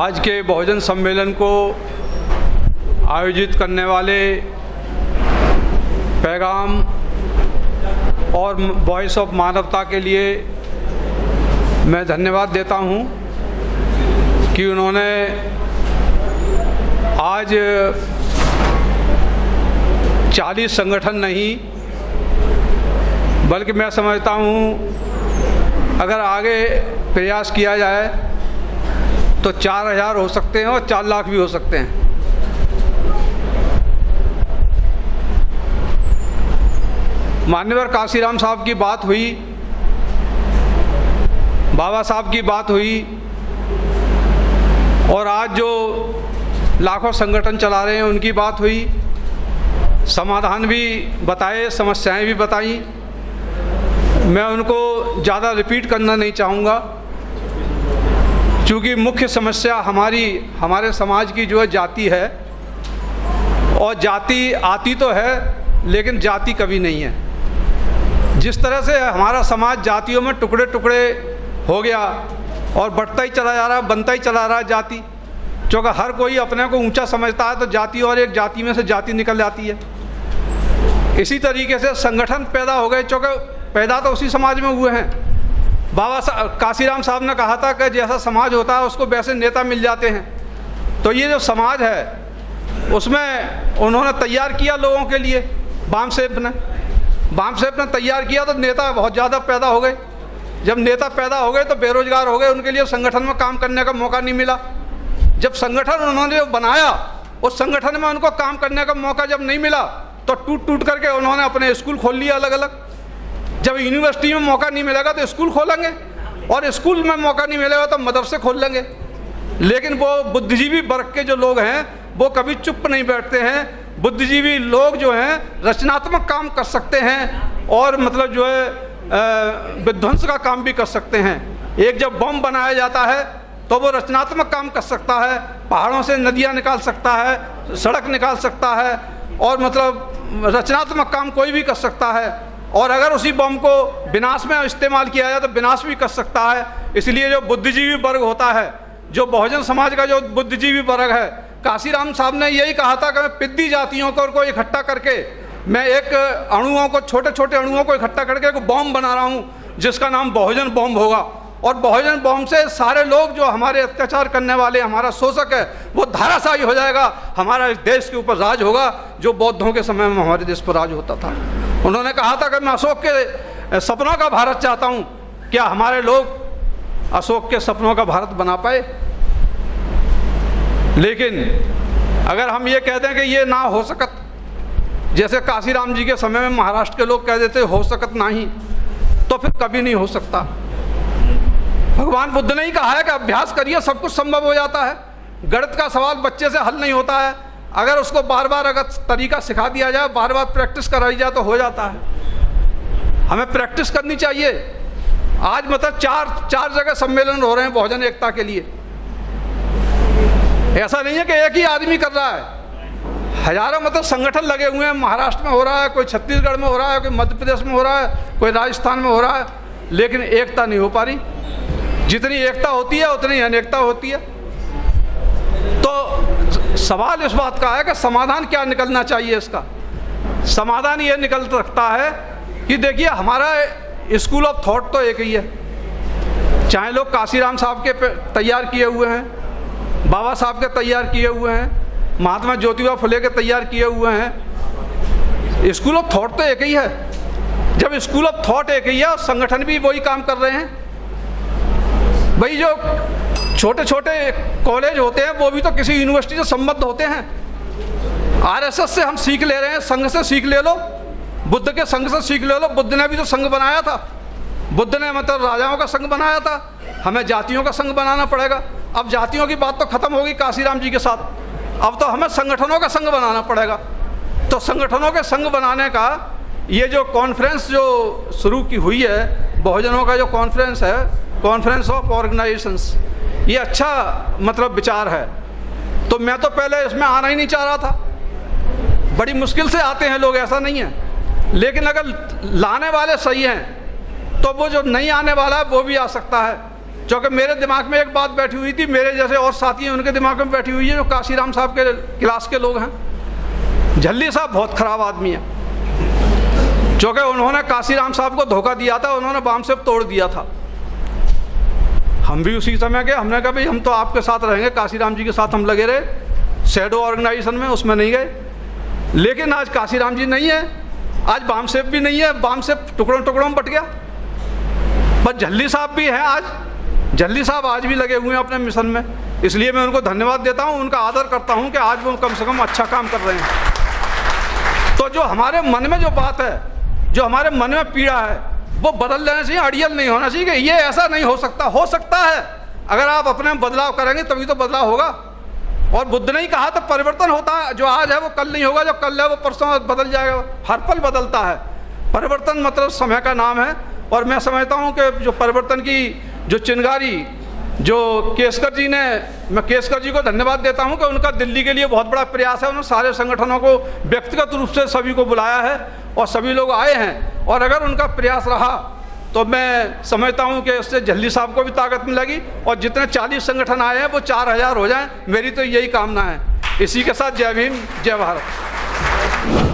आज के बहुजन सम्मेलन को आयोजित करने वाले पैगाम और वॉइस ऑफ मानवता के लिए मैं धन्यवाद देता हूं कि उन्होंने आज 40 संगठन नहीं बल्कि मैं समझता हूं अगर आगे प्रयास किया जाए तो 4000 हो सकते हैं और 4 लाख भी हो सकते हैं। मान्यवर काशीराम साहब की बात हुई, बाबा साहब की बात हुई और आज जो लाखों संगठन चला रहे हैं उनकी बात हुई। समाधान भी बताए, समस्याएं भी बताई। मैं उनको ज़्यादा रिपीट करना नहीं चाहूँगा क्योंकि मुख्य समस्या हमारे समाज की जो है जाति है, और जाति आती तो है लेकिन जाति कभी नहीं है। जिस तरह से हमारा समाज जातियों में टुकड़े टुकड़े हो गया और बढ़ता ही चला जा रहा है, बनता ही चला रहा है जाति, क्योंकि हर कोई अपने को ऊंचा समझता है तो जाति और एक जाति में से जाति निकल जाती है। इसी तरीके से संगठन पैदा हो गए, क्योंकि पैदा तो उसी समाज में हुए हैं। बाबा काशीराम साहब ने कहा था कि जैसा समाज होता है उसको वैसे नेता मिल जाते हैं। तो ये जो समाज है उसमें उन्होंने तैयार किया लोगों के लिए, बामसेफ ने तैयार किया तो नेता बहुत ज़्यादा पैदा हो गए। जब नेता पैदा हो गए तो बेरोजगार हो गए, उनके लिए संगठन में काम करने का मौका नहीं मिला। जब संगठन उन्होंने जो बनाया उस संगठन में उनको काम करने का मौका जब नहीं मिला तो टूट करके उन्होंने अपने स्कूल खोल लिए अलग अलग। जब यूनिवर्सिटी में मौका नहीं मिलेगा तो स्कूल खोलेंगे, और स्कूल में मौका नहीं मिलेगा तो मदरसे खोल लेंगे। लेकिन वो बुद्धिजीवी वर्ग के जो लोग हैं वो कभी चुप नहीं बैठते हैं। बुद्धिजीवी लोग जो हैं रचनात्मक काम कर सकते हैं और मतलब जो है विध्वंस का काम भी कर सकते हैं। एक जब बम बनाया जाता है तो वो रचनात्मक काम कर सकता है, पहाड़ों से नदियाँ निकाल सकता है, सड़क निकाल सकता है, और मतलब रचनात्मक काम कोई भी कर सकता है। और अगर उसी बम को विनाश में इस्तेमाल किया जाए तो विनाश भी कर सकता है। इसलिए जो बुद्धिजीवी वर्ग होता है, जो बहुजन समाज का जो बुद्धिजीवी वर्ग है, काशीराम साहब ने यही कहा था कि मैं पिद्दी जातियों को इकट्ठा करके मैं एक अणुओं को, छोटे छोटे अणुओं को इकट्ठा करके एक बम बना रहा हूँ जिसका नाम बहुजन बम होगा। और बहुजन बम से सारे लोग जो हमारे अत्याचार करने वाले, हमारा शोषक है, वो धाराशायी हो जाएगा। हमारा इस देश के ऊपर राज होगा जो बौद्धों के समय में हमारे देश पर राज होता था। उन्होंने कहा था कि मैं अशोक के सपनों का भारत चाहता हूँ। क्या हमारे लोग अशोक के सपनों का भारत बना पाए? लेकिन अगर हम ये कहते हैं कि ये ना हो सकत, जैसे काशीराम जी के समय में महाराष्ट्र के लोग कह देते हो सकत नहीं, तो फिर कभी नहीं हो सकता। भगवान बुद्ध ने ही कहा है कि अभ्यास करिए, सब कुछ संभव हो जाता है। गणित का सवाल बच्चे से हल नहीं होता है, अगर उसको बार बार अगर तरीका सिखा दिया जाए, बार बार प्रैक्टिस कराई जाए तो हो जाता है। हमें प्रैक्टिस करनी चाहिए। आज मतलब चार जगह सम्मेलन हो रहे हैं बहुजन एकता के लिए। ऐसा नहीं है कि एक ही आदमी कर रहा है, हजारों मतलब संगठन लगे हुए हैं। महाराष्ट्र में हो रहा है, कोई छत्तीसगढ़ में हो रहा है, कोई मध्य प्रदेश में हो रहा है, कोई राजस्थान में हो रहा है, लेकिन एकता नहीं हो पा रही। जितनी एकता होती है उतनी अनेकता होती है। तो सवाल इस बात का है कि समाधान क्या निकलना चाहिए। इसका समाधान ये निकल सकता है कि देखिए, हमारा स्कूल ऑफ थॉट तो एक ही है। चाहे लोग काशीराम साहब के तैयार किए हुए हैं, बाबा साहब के तैयार किए हुए हैं, महात्मा ज्योतिबा फुले के तैयार किए हुए हैं, स्कूल ऑफ थॉट तो एक ही है। जब स्कूल ऑफ थॉट एक ही है और संगठन भी वही काम कर रहे हैं, भाई जो छोटे छोटे कॉलेज होते हैं वो भी तो किसी यूनिवर्सिटी से संबद्ध होते हैं। आरएसएस से हम सीख ले रहे हैं, संघ से सीख ले लो, बुद्ध के संघ से सीख ले लो। बुद्ध ने भी तो संघ बनाया था, बुद्ध ने मतलब राजाओं का संघ बनाया था। हमें जातियों का संघ बनाना पड़ेगा। अब जातियों की बात तो खत्म होगी काशीराम जी के साथ, अब तो हमें संगठनों का संघ बनाना पड़ेगा। तो संगठनों के संघ बनाने का ये जो कॉन्फ्रेंस जो शुरू की हुई है, बहुजनों का जो कॉन्फ्रेंस है, कॉन्फ्रेंस ऑफ ऑर्गेनाइजेशंस, ये अच्छा मतलब विचार है। तो मैं तो पहले इसमें आना ही नहीं चाह रहा था। बड़ी मुश्किल से आते हैं लोग, ऐसा नहीं है, लेकिन अगर लाने वाले सही हैं तो वो जो नहीं आने वाला है वो भी आ सकता है। क्योंकि मेरे दिमाग में एक बात बैठी हुई थी, मेरे जैसे और साथी हैं उनके दिमाग में बैठी हुई है, जो काशीराम साहब के क्लास के लोग हैं। झल्ली साहब बहुत ख़राब आदमी है, क्योंकि उन्होंने काशीराम साहब को धोखा दिया था, उन्होंने बामसेफ तोड़ दिया था। हम भी उसी समय के, हमने कहा भाई हम तो आपके साथ रहेंगे, काशीराम जी के साथ हम लगे रहे शैडो ऑर्गेनाइजेशन में, उसमें नहीं गए। लेकिन आज काशीराम जी नहीं है, आज बामसेफ भी नहीं है, बामसेफ टुकड़ों टुकड़ों में बट गया। बस झल्ली साहब भी हैं आज, झल्ली साहब आज भी लगे हुए हैं अपने मिशन में, इसलिए मैं उनको धन्यवाद देता हूं, उनका आदर करता हूं कि आज वो कम से कम अच्छा काम कर रहे हैं। तो जो हमारे मन में जो बात है, जो हमारे मन में पीड़ा है, वो बदल जाना चाहिए, अड़ियल नहीं होना चाहिए कि ये ऐसा नहीं हो सकता। हो सकता है, अगर आप अपने में बदलाव करेंगे तभी तो बदलाव होगा। और बुद्ध ने ही कहा था परिवर्तन होता है, जो आज है वो कल नहीं होगा, जो कल है वो परसों बदल जाएगा, हर पल बदलता है। परिवर्तन मतलब समय का नाम है। और मैं समझता हूँ कि जो परिवर्तन की जो चिंगारी जो केसकर जी ने, मैं केसकर जी को धन्यवाद देता हूँ कि उनका दिल्ली के लिए बहुत बड़ा प्रयास है। उन्होंने सारे संगठनों को व्यक्तिगत रूप से सभी को बुलाया है और सभी लोग आए हैं। और अगर उनका प्रयास रहा तो मैं समझता हूँ कि उससे झल्ली साहब को भी ताकत मिलेगी और जितने 40 संगठन आए हैं वो 4000 हो जाएं, मेरी तो यही कामना है। इसी के साथ जय भीम, जय भारत।